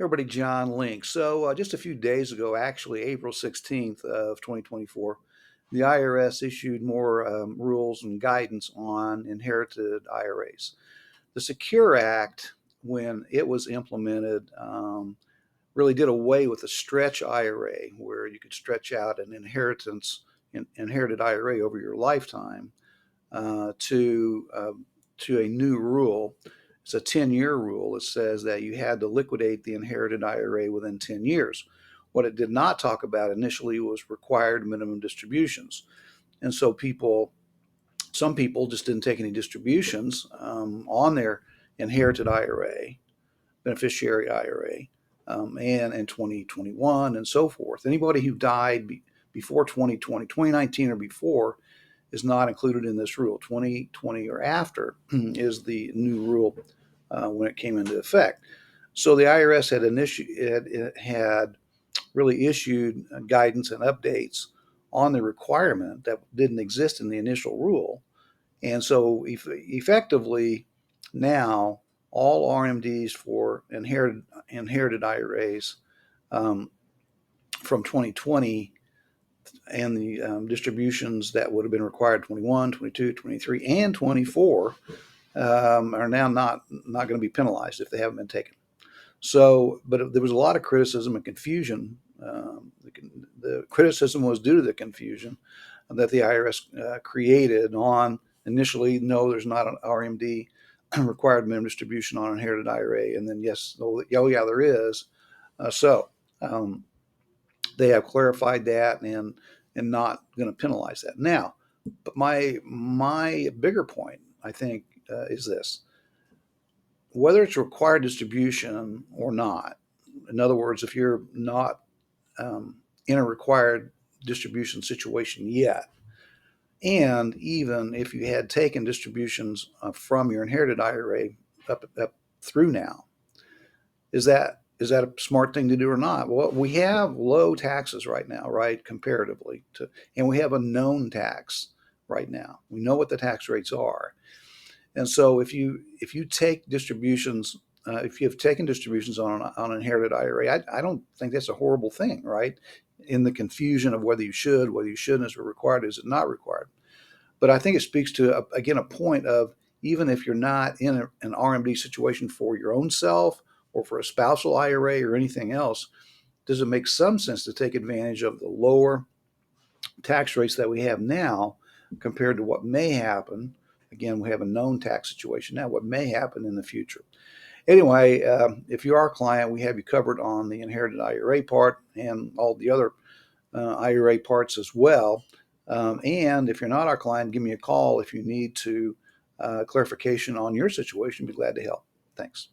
Everybody, John Link. So just a few days ago, actually April 16th of 2024, the IRS issued more rules and guidance on inherited IRAs. The Secure Act, when it was implemented, really did away with the stretch IRA, where you could stretch out an inherited IRA over your lifetime uh, to uh, to a new rule. It's a 10-year rule. It says that you had to liquidate the inherited IRA within 10 years. What it did not talk about initially was required minimum distributions. And so some people just didn't take any distributions on their inherited IRA, beneficiary IRA, and in 2021 and so forth. Anybody who died before 2020, 2019 or before is not included in this rule. 2020 or after is the new rule when it came into effect. So the IRS had really issued guidance and updates on the requirement that didn't exist in the initial rule. And so effectively now all RMDs for inherited IRAs um, from 2020 and the distributions that would have been required 21, 22, 23, and 24 are now not going to be penalized if they haven't been taken. So, but there was a lot of criticism and confusion. The criticism was due to the confusion that the IRS created on initially, no, there's not an RMD required minimum distribution on inherited IRA, and then yes, oh yeah, there is. So they have clarified that and not going to penalize that now. But my bigger point, I think, is this: whether it's required distribution or not. In other words, if you're not in a required distribution situation yet, and even if you had taken distributions from your inherited IRA up through now, is that a smart thing to do or not? Well, we have low taxes right now, right, comparatively to, and we have a known tax right now. We know what the tax rates are, and so if you take distributions, if you have taken distributions on an inherited IRA, I don't think that's a horrible thing, right? In the confusion of whether you should, whether you shouldn't, is it required, is it not required? But I think it speaks to again a point of, even if you're not in an RMD situation for your own self or for a spousal IRA or anything else, does it make some sense to take advantage of the lower tax rates that we have now compared to what may happen? Again, we have a known tax situation now, what may happen in the future. Anyway, if you are a client, we have you covered on the inherited IRA part and all the other IRA parts as well. And if you're not our client, give me a call if you need to clarification on your situation. Be glad to help. Thanks.